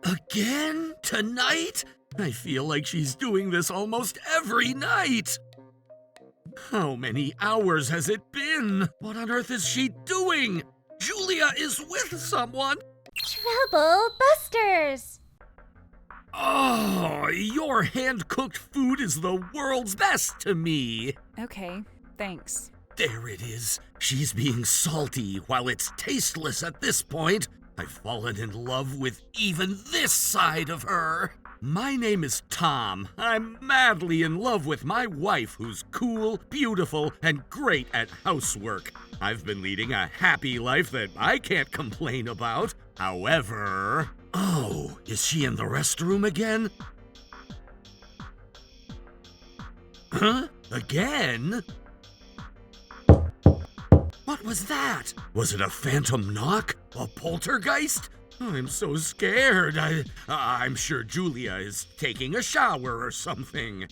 Again? Tonight? I feel like she's doing this almost every night. How many hours has it been? What on earth is she doing? Julia is with someone. Trouble Busters! Oh, your hand-cooked food is the world's best to me. Okay, thanks. There it is. She's being salty while it's tasteless at this point. I've fallen in love with even this side of her. My name is Tom. I'm madly in love with my wife, who's cool, beautiful, and great at housework. I've been leading a happy life that I can't complain about. However... Oh, is she in the restroom again? Huh? Again? What was that? Was it a phantom knock? A poltergeist? I'm so scared. I'm sure Julia is taking a shower or something.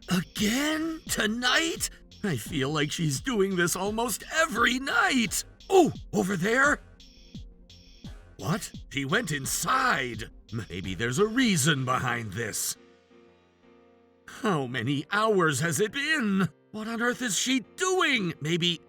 Again? Tonight? I feel like she's doing this almost every night. Oh, over there? What? She went inside. Maybe there's a reason behind this. How many hours has it been? What on earth is she doing? Maybe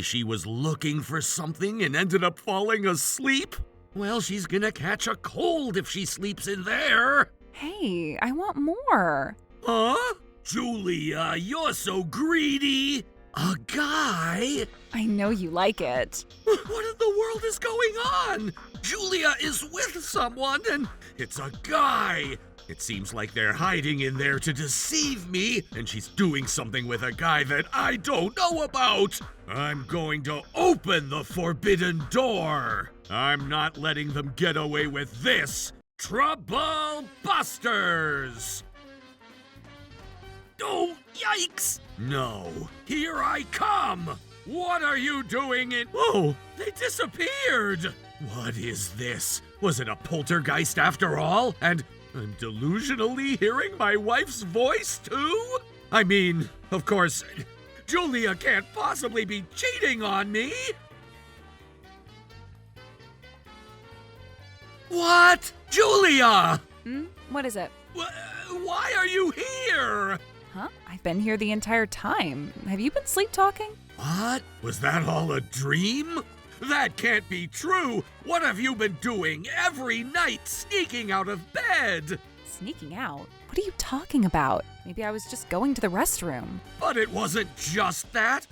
she was looking for something and ended up falling asleep? Well, she's gonna catch a cold if she sleeps in there. Hey, I want more. Huh? Julia, you're so greedy. A guy? I know you like it. What in the world is going on? Julia is with someone and it's a guy. It seems like they're hiding in there to deceive me, and she's doing something with a guy that I don't know about. I'm going to open the forbidden door. I'm not letting them get away with this. Trouble Busters! Oh, yikes! No, here I come! What are you doing in— Oh, they disappeared! What is this? Was it a poltergeist after all? And I'm delusionally hearing my wife's voice, too? I mean, of course, Julia can't possibly be cheating on me. What? Julia! What is it? Why are you here? Huh? I've been here the entire time. Have you been sleep talking? What? Was that all a dream? That can't be true! What have you been doing every night, sneaking out of bed? Sneaking out? What are you talking about? Maybe I was just going to the restroom. But it wasn't just that.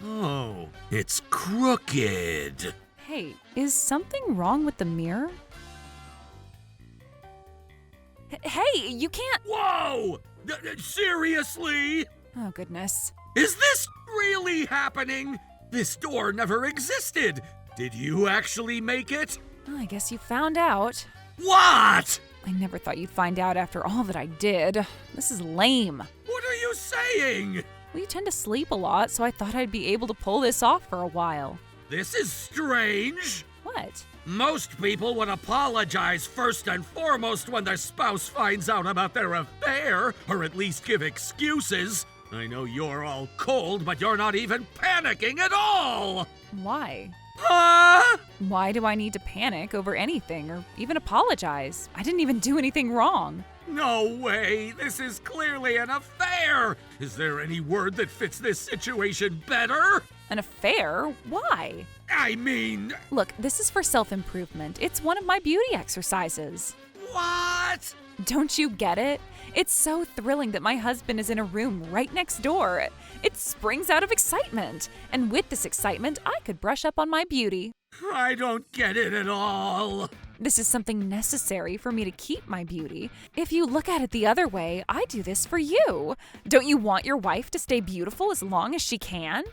Oh, it's crooked. Hey, is something wrong with the mirror? Hey, you can't— Whoa! Seriously? Oh, goodness. Is this really happening? This door never existed. Did you actually make it? Well, I guess you found out. What? I never thought you'd find out after all that I did. This is lame. What are you saying? Well, you tend to sleep a lot, so I thought I'd be able to pull this off for a while. This is strange. What? Most people would apologize first and foremost when their spouse finds out about their affair, or at least give excuses. I know you're all cold, but you're not even panicking at all! Why? Huh? Why do I need to panic over anything or even apologize? I didn't even do anything wrong. No way! This is clearly an affair! Is there any word that fits this situation better? An affair? Why? I mean... Look, this is for self-improvement. It's one of my beauty exercises. What? Don't you get it? It's so thrilling that my husband is in a room right next door. It springs out of excitement. And with this excitement, I could brush up on my beauty. I don't get it at all. This is something necessary for me to keep my beauty. If you look at it the other way, I do this for you. Don't you want your wife to stay beautiful as long as she can?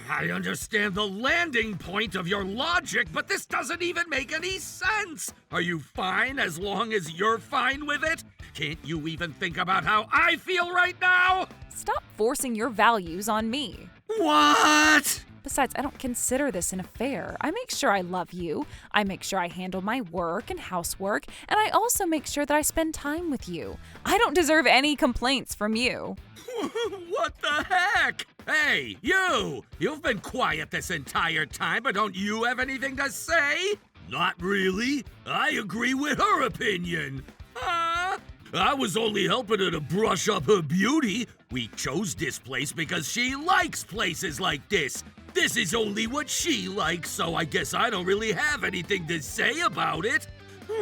I understand the landing point of your logic, but this doesn't even make any sense. Are you fine as long as you're fine with it? Can't you even think about how I feel right now? Stop forcing your values on me. What? Besides, I don't consider this an affair. I make sure I love you. I make sure I handle my work and housework, and I also make sure that I spend time with you. I don't deserve any complaints from you. What the heck? Hey, you! You've been quiet this entire time, but don't you have anything to say? Not really. I agree with her opinion. Huh? I was only helping her to brush up her beauty. We chose this place because she likes places like this. This is only what she likes, so I guess I don't really have anything to say about it.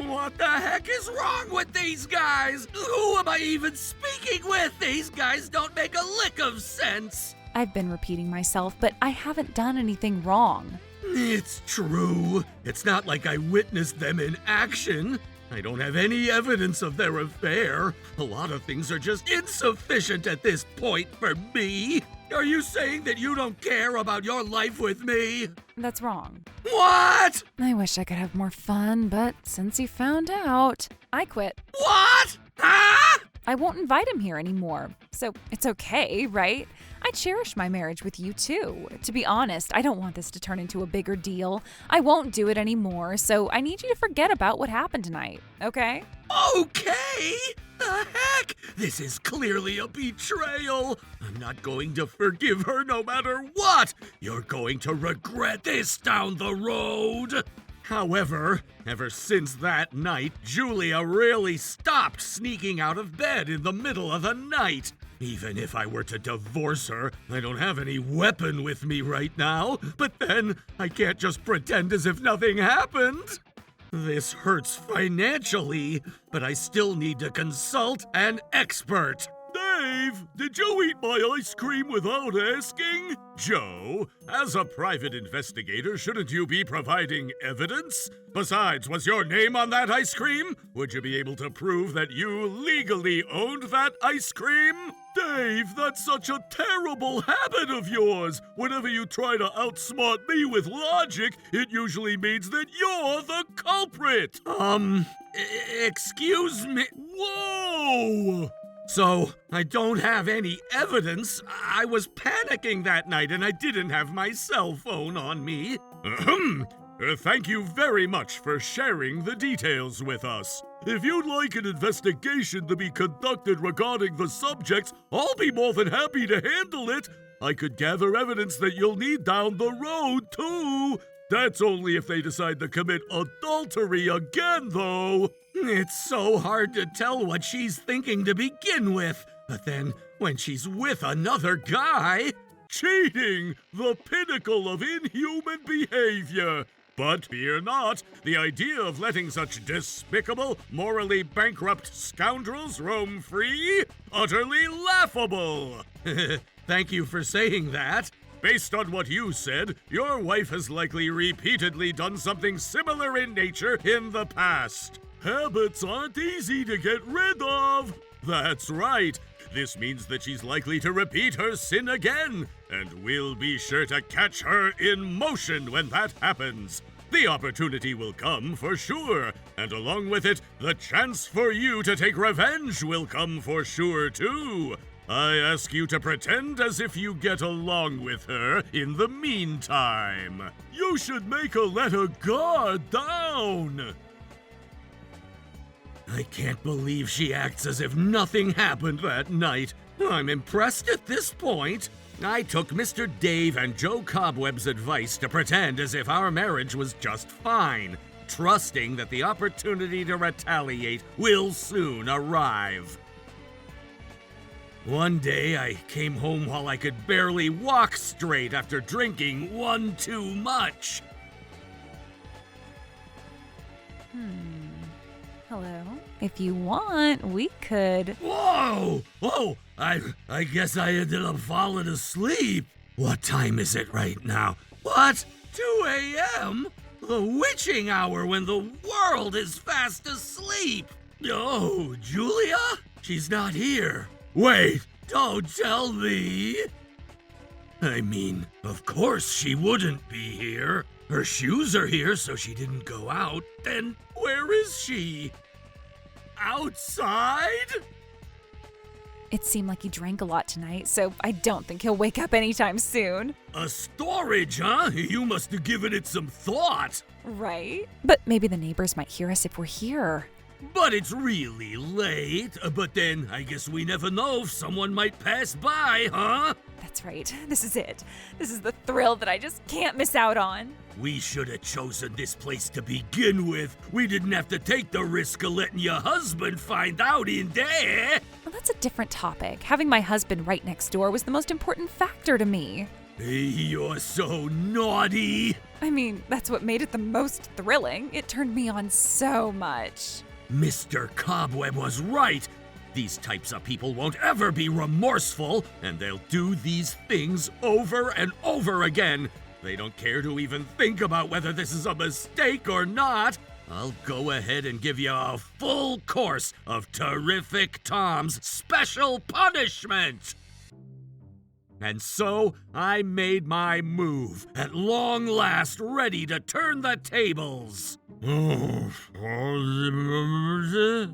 What the heck is wrong with these guys? Who am I even speaking with? These guys don't make a lick of sense. I've been repeating myself, but I haven't done anything wrong. It's true. It's not like I witnessed them in action. I don't have any evidence of their affair. A lot of things are just insufficient at this point for me. Are you saying that you don't care about your life with me? That's wrong. What? I wish I could have more fun, but since he found out, I quit. What? Huh? I won't invite him here anymore. So it's okay, right? I cherish my marriage with you too. To be honest, I don't want this to turn into a bigger deal. I won't do it anymore, so I need you to forget about what happened tonight, okay? Okay? The heck? This is clearly a betrayal. I'm not going to forgive her no matter what. You're going to regret this down the road. However, ever since that night, Julia really stopped sneaking out of bed in the middle of the night. Even if I were to divorce her, I don't have any weapon with me right now, but then I can't just pretend as if nothing happened. This hurts financially, but I still need to consult an expert. Dave, did you eat my ice cream without asking? Joe, as a private investigator, shouldn't you be providing evidence? Besides, was your name on that ice cream? Would you be able to prove that you legally owned that ice cream? Dave, that's such a terrible habit of yours. Whenever you try to outsmart me with logic, it usually means that you're the culprit. Excuse me. Whoa! So, I don't have any evidence. I was panicking that night and I didn't have my cell phone on me. Thank you very much for sharing the details with us. If you'd like an investigation to be conducted regarding the subjects, I'll be more than happy to handle it. I could gather evidence that you'll need down the road, too. That's only if they decide to commit adultery again, though. It's so hard to tell what she's thinking to begin with. But then, when she's with another guy... Cheating! The pinnacle of inhuman behavior! But fear not, the idea of letting such despicable, morally bankrupt scoundrels roam free? Utterly laughable! Thank you for saying that. Based on what you said, your wife has likely repeatedly done something similar in nature in the past. Habits aren't easy to get rid of. That's right. This means that she's likely to repeat her sin again, and we'll be sure to catch her in motion when that happens. The opportunity will come for sure, and along with it, the chance for you to take revenge will come for sure too. I ask you to pretend as if you get along with her in the meantime. You should make her let her guard down. I can't believe she acts as if nothing happened that night. I'm impressed at this point. I took Mr. Dave and Joe Cobweb's advice to pretend as if our marriage was just fine, trusting that the opportunity to retaliate will soon arrive. One day, I came home while I could barely walk straight after drinking one too much. Hello? If you want, we could... Whoa! Oh, I guess I ended up falling asleep. What time is it right now? What? 2 a.m.? The witching hour when the world is fast asleep. Oh, Julia? She's not here. Wait, don't tell me. I mean, of course she wouldn't be here. Her shoes are here, so she didn't go out. Then where is she? Outside? It seemed like he drank a lot tonight, so I don't think he'll wake up anytime soon. A storage, huh? You must have given it some thought. Right? But maybe the neighbors might hear us if we're here. But it's really late. But then I guess we never know if someone might pass by, huh? That's right. This is it. This is the thrill that I just can't miss out on. We should have chosen this place to begin with. We didn't have to take the risk of letting your husband find out in there. Well, that's a different topic. Having my husband right next door was the most important factor to me. You're so naughty. I mean, that's what made it the most thrilling. It turned me on so much. Mr. Cobweb was right. These types of people won't ever be remorseful, and they'll do these things over and over again. They don't care to even think about whether this is a mistake or not. I'll go ahead and give you a full course of Terrific Tom's special punishment. And so I made my move, at long last ready to turn the tables. Oh,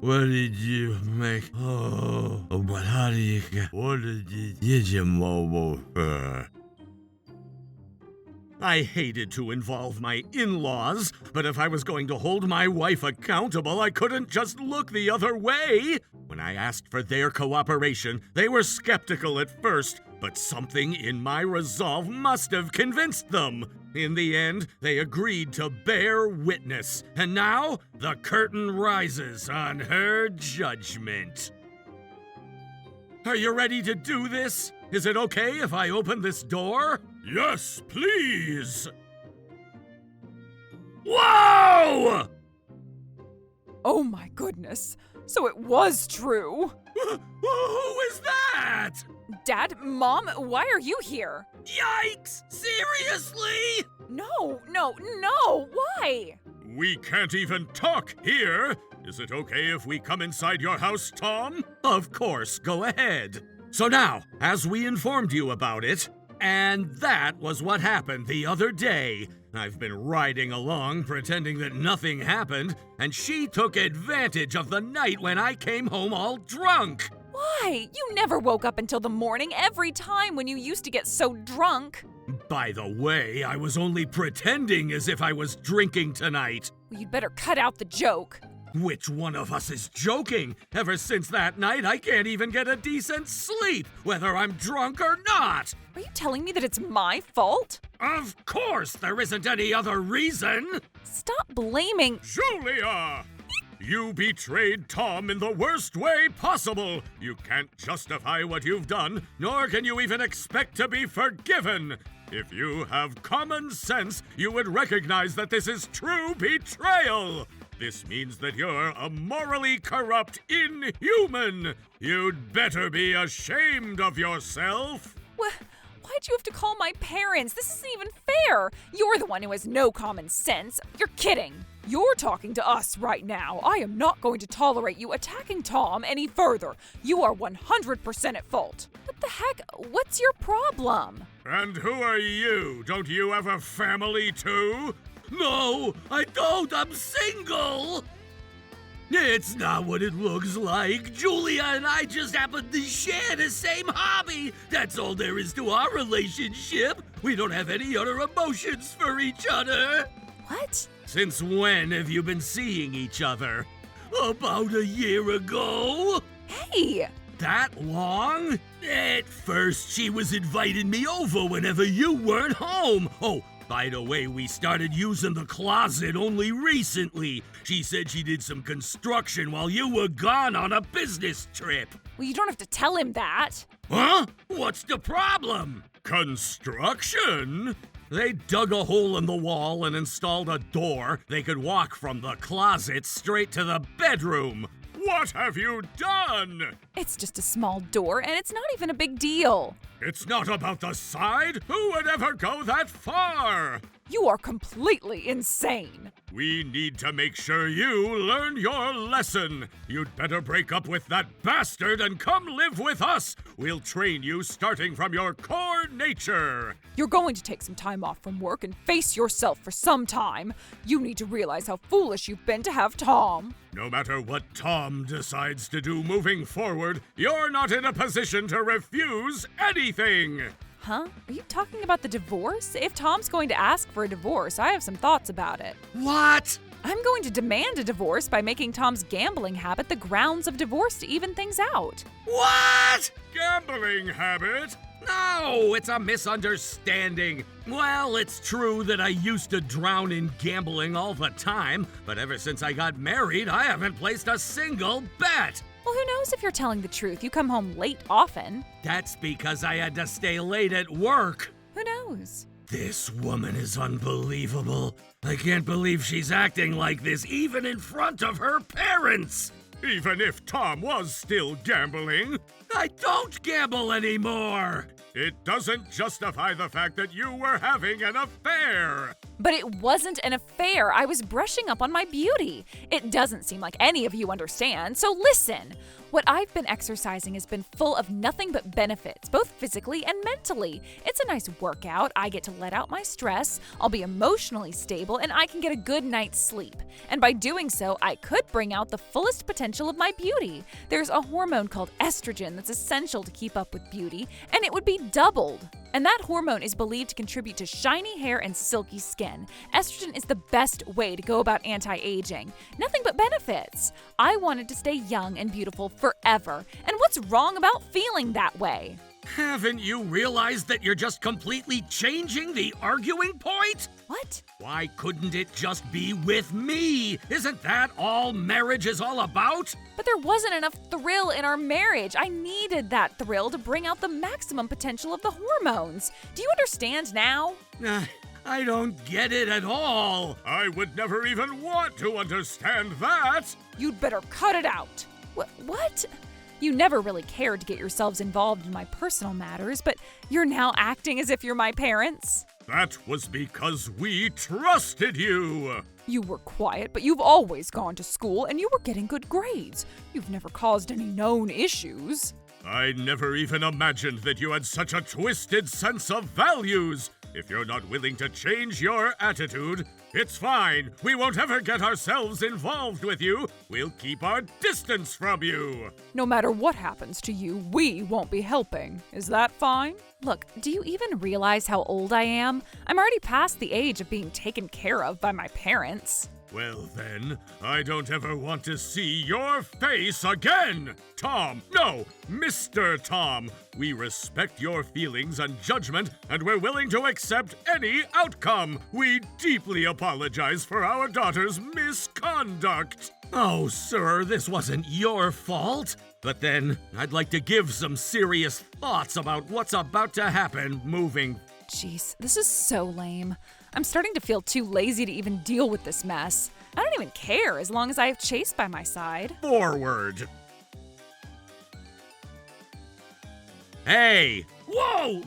what did you make? Oh, but how do you get? What did you mobile? I hated to involve my in-laws, but if I was going to hold my wife accountable, I couldn't just look the other way. When I asked for their cooperation, they were skeptical at first, but something in my resolve must have convinced them. In the end, they agreed to bear witness, and now the curtain rises on her judgment. Are you ready to do this? Is it okay if I open this door? Yes, please! Whoa! Oh my goodness. So it was true. Who is that? Dad, Mom, why are you here? Yikes! Seriously? No, why? We can't even talk here. Is it okay if we come inside your house, Tom? Of course, go ahead. So now, as we informed you about it, and that was what happened the other day. I've been riding along pretending that nothing happened, and she took advantage of the night when I came home all drunk. Why? You never woke up until the morning every time when you used to get so drunk. By the way, I was only pretending as if I was drinking tonight. Well, you'd better cut out the joke. Which one of us is joking? Ever since that night, I can't even get a decent sleep, whether I'm drunk or not. Are you telling me that it's my fault? Of course, there isn't any other reason. Stop blaming. Julia! You betrayed Tom in the worst way possible. You can't justify what you've done, nor can you even expect to be forgiven. If you have common sense, you would recognize that this is true betrayal. This means that you're a morally corrupt inhuman. You'd better be ashamed of yourself. Why'd you have to call my parents? This isn't even fair. You're the one who has no common sense. You're kidding. You're talking to us right now. I am not going to tolerate you attacking Tom any further. You are 100% at fault. What the heck? What's your problem? And who are you? Don't you have a family too? No, I don't. I'm single. It's not what it looks like. Julia and I just happen to share the same hobby. That's all there is to our relationship. We don't have any other emotions for each other. What? Since when have you been seeing each other? About a year ago. Hey! That long? At first, she was inviting me over whenever you weren't home. Oh, by the way, we started using the closet only recently. She said she did some construction while you were gone on a business trip. Well, you don't have to tell him that. Huh? What's the problem? Construction? They dug a hole in the wall and installed a door. They could walk from the closet straight to the bedroom. What have you done? It's just a small door, and it's not even a big deal. It's not about the side. Who would ever go that far? You are completely insane. We need to make sure you learn your lesson. You'd better break up with that bastard and come live with us. We'll train you starting from your core nature. You're going to take some time off from work and face yourself for some time. You need to realize how foolish you've been to have Tom. No matter what Tom decides to do moving forward, you're not in a position to refuse anything. Huh? Are you talking about the divorce? If Tom's going to ask for a divorce, I have some thoughts about it. What? I'm going to demand a divorce by making Tom's gambling habit the grounds of divorce to even things out. What? Gambling habit? No, it's a misunderstanding. Well, it's true that I used to drown in gambling all the time, but ever since I got married, I haven't placed a single bet. Well, who knows if you're telling the truth? You come home late often. That's because I had to stay late at work. Who knows? This woman is unbelievable. I can't believe she's acting like this even in front of her parents. Even if Tom was still gambling. I don't gamble anymore. It doesn't justify the fact that you were having an affair. But it wasn't an affair. I was brushing up on my beauty. It doesn't seem like any of you understand, so listen. What I've been exercising has been full of nothing but benefits, both physically and mentally. It's a nice workout. I get to let out my stress, I'll be emotionally stable, and I can get a good night's sleep. And by doing so, I could bring out the fullest potential of my beauty. There's a hormone called estrogen that's essential to keep up with beauty, and it would be doubled. And that hormone is believed to contribute to shiny hair and silky skin. Estrogen is the best way to go about anti-aging. Nothing but benefits. I wanted to stay young and beautiful forever. And what's wrong about feeling that way? Haven't you realized that you're just completely changing the arguing point? What? Why couldn't it just be with me? Isn't that all marriage is all about? But there wasn't enough thrill in our marriage. I needed that thrill to bring out the maximum potential of the hormones. Do you understand now? I don't get it at all. I would never even want to understand that. You'd better cut it out. What? You never really cared to get yourselves involved in my personal matters, but you're now acting as if you're my parents. That was because we trusted you. You were quiet, but you've always gone to school and you were getting good grades. You've never caused any known issues. I never even imagined that you had such a twisted sense of values. If you're not willing to change your attitude, it's fine. We won't ever get ourselves involved with you. We'll keep our distance from you. No matter what happens to you, we won't be helping. Is that fine? Look, do you even realize how old I am? I'm already past the age of being taken care of by my parents. Well then, I don't ever want to see your face again! Tom! No! Mr. Tom! We respect your feelings and judgment, and we're willing to accept any outcome! We deeply apologize for our daughter's misconduct! Oh, sir, this wasn't your fault. But then, I'd like to give some serious thoughts about what's about to happen moving. Jeez, this is so lame. I'm starting to feel too lazy to even deal with this mess. I don't even care as long as I have Chase by my side. Forward! Hey! Whoa!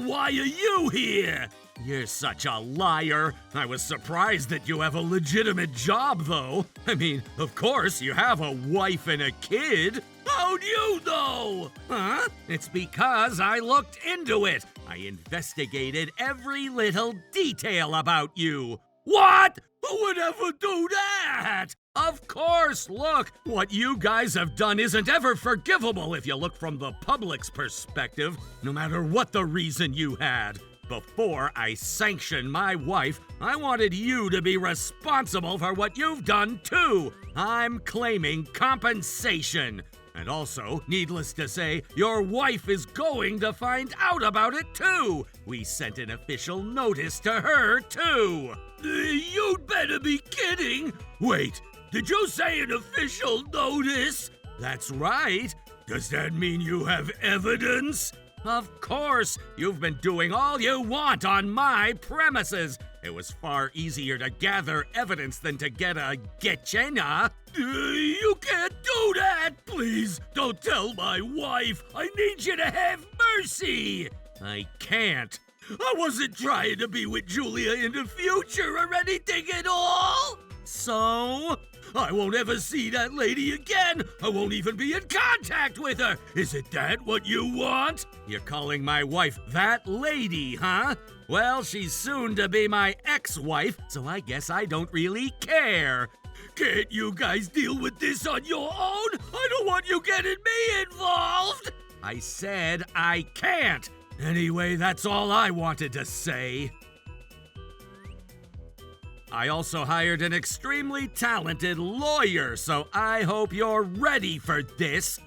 Why are you here? You're such a liar. I was surprised that you have a legitimate job, though. I mean, of course, you have a wife and a kid. How'd you know? Huh? It's because I looked into it. I investigated every little detail about you. What? Who would ever do that? Of course, look, what you guys have done isn't ever forgivable if you look from the public's perspective, no matter what the reason you had. Before I sanctioned my wife, I wanted you to be responsible for what you've done too. I'm claiming compensation. And also, needless to say, your wife is going to find out about it too. We sent an official notice to her too. You'd better be kidding. Wait, did you say an official notice? That's right. Does that mean you have evidence? Of course, you've been doing all you want on my premises. It was far easier to gather evidence than to get a getchena. You can't do that! Please, don't tell my wife. I need you to have mercy. I can't. I wasn't trying to be with Julia in the future or anything at all. So, I won't ever see that lady again. I won't even be in contact with her. Is it that what you want? You're calling my wife that lady, huh? Well, she's soon to be my ex-wife, so I guess I don't really care. Can't you guys deal with this on your own? I don't want you getting me involved. I said I can't. Anyway, that's all I wanted to say. I also hired an extremely talented lawyer, so I hope you're ready for this.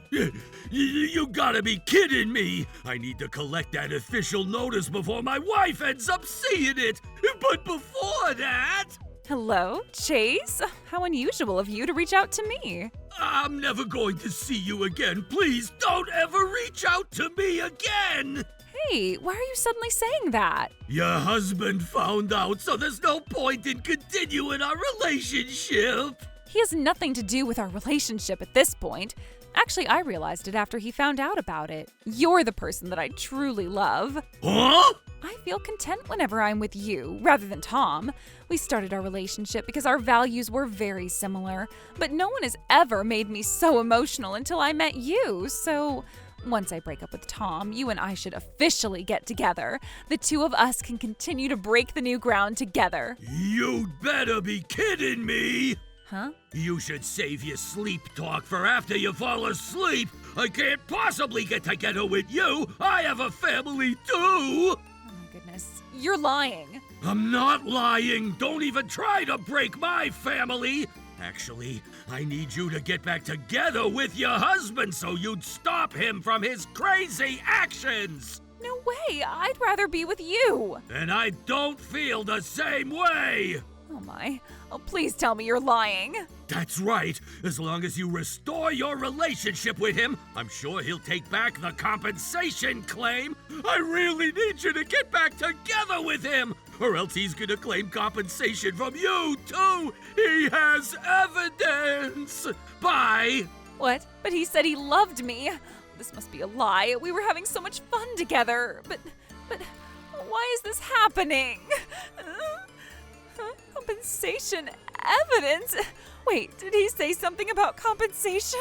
You gotta be kidding me! I need to collect that official notice before my wife ends up seeing it! But before that... Hello, Chase? How unusual of you to reach out to me. I'm never going to see you again. Please don't ever reach out to me again! Hey, why are you suddenly saying that? Your husband found out, so there's no point in continuing our relationship. He has nothing to do with our relationship at this point. Actually, I realized it after he found out about it. You're the person that I truly love. Huh? I feel content whenever I'm with you, rather than Tom. We started our relationship because our values were very similar, but no one has ever made me so emotional until I met you, so... Once I break up with Tom, you and I should officially get together. The two of us can continue to break the new ground together. You'd better be kidding me! Huh? You should save your sleep talk for after you fall asleep. I can't possibly get together with you. I have a family too. Oh my goodness. You're lying. I'm not lying. Don't even try to break my family. Actually, I need you to get back together with your husband so you'd stop him from his crazy actions. No way. I'd rather be with you. And I don't feel the same way. Oh my. Oh, please tell me you're lying. That's right. As long as you restore your relationship with him, I'm sure he'll take back the compensation claim. I really need you to get back together with him, or else he's gonna claim compensation from you, too. He has evidence. Bye. What? But he said he loved me. This must be a lie. We were having so much fun together. But why is this happening? Compensation evidence? Wait, did he say something about compensation?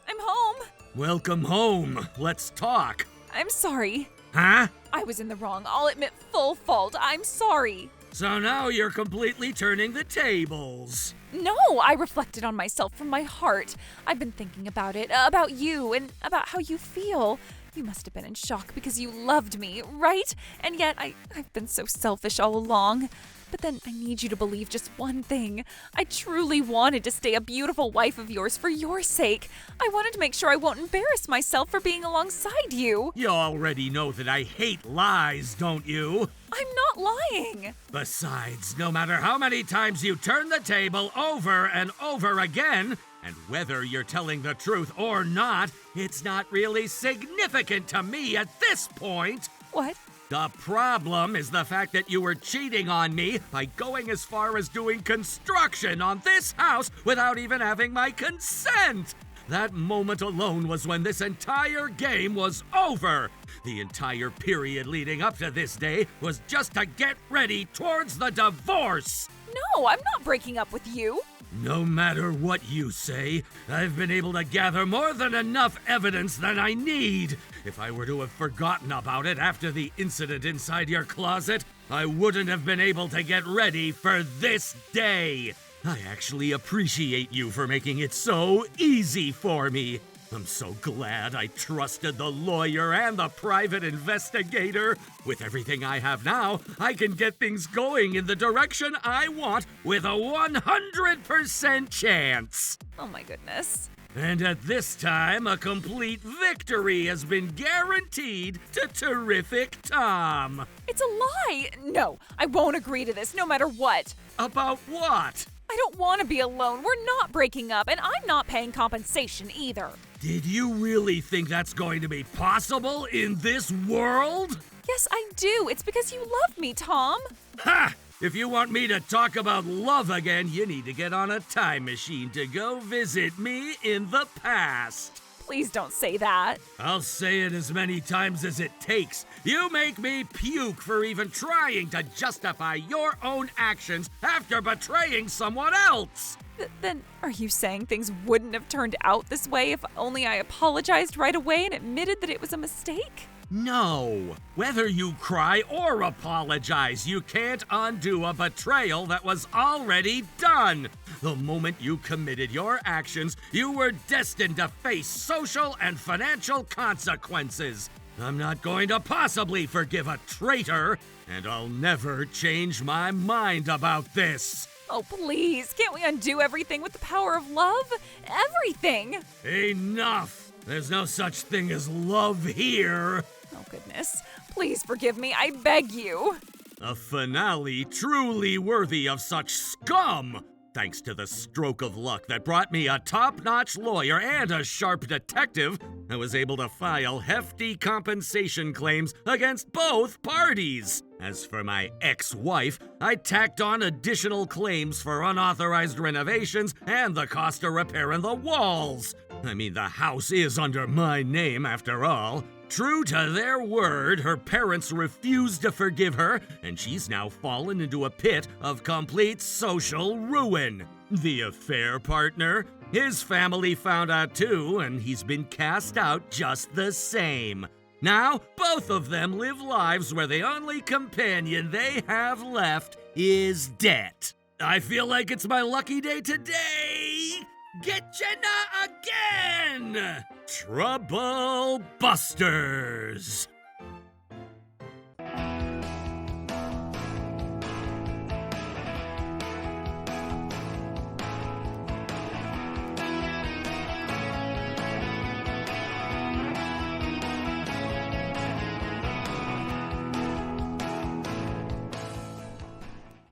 I'm home. Welcome home. Let's talk. I'm sorry. Huh? I was in the wrong. I'll admit full fault. I'm sorry. So now you're completely turning the tables. No, I reflected on myself from my heart. I've been thinking about it, about you, and about how you feel. You must have been in shock because you loved me, right? And yet, I've been so selfish all along. But then I need you to believe just one thing. I truly wanted to stay a beautiful wife of yours for your sake. I wanted to make sure I won't embarrass myself for being alongside you. You already know that I hate lies, don't you? I'm not lying. Besides, no matter how many times you turn the table over and over again, and whether you're telling the truth or not, it's not really significant to me at this point. What? The problem is the fact that you were cheating on me by going as far as doing construction on this house without even having my consent. That moment alone was when this entire game was over. The entire period leading up to this day was just to get ready towards the divorce. No, I'm not breaking up with you. No matter what you say, I've been able to gather more than enough evidence that I need. If I were to have forgotten about it after the incident inside your closet, I wouldn't have been able to get ready for this day. I actually appreciate you for making it so easy for me. I'm so glad I trusted the lawyer and the private investigator. With everything I have now, I can get things going in the direction I want with a 100% chance. Oh my goodness. And at this time, a complete victory has been guaranteed to Terrific Tom. It's a lie. No, I won't agree to this no matter what. About what? I don't want to be alone. We're not breaking up, and I'm not paying compensation either. Did you really think that's going to be possible in this world? Yes, I do. It's because you love me, Tom. Ha! If you want me to talk about love again, you need to get on a time machine to go visit me in the past. Please don't say that. I'll say it as many times as it takes. You make me puke for even trying to justify your own actions after betraying someone else. Then are you saying things wouldn't have turned out this way if only I apologized right away and admitted that it was a mistake? No. Whether you cry or apologize, you can't undo a betrayal that was already done. The moment you committed your actions, you were destined to face social and financial consequences. I'm not going to possibly forgive a traitor, and I'll never change my mind about this. Oh, please, can't we undo everything with the power of love? Everything! Enough! There's no such thing as love here. Oh, goodness. Please forgive me, I beg you. A finale truly worthy of such scum! Thanks to the stroke of luck that brought me a top-notch lawyer and a sharp detective, I was able to file hefty compensation claims against both parties. As for my ex-wife, I tacked on additional claims for unauthorized renovations and the cost of repairing the walls. I mean, the house is under my name after all. True to their word, her parents refused to forgive her, and she's now fallen into a pit of complete social ruin. The affair partner, his family found out too, and he's been cast out just the same. Now, both of them live lives where the only companion they have left is debt. I feel like it's my lucky day today. Get Jenna again! Trouble Busters!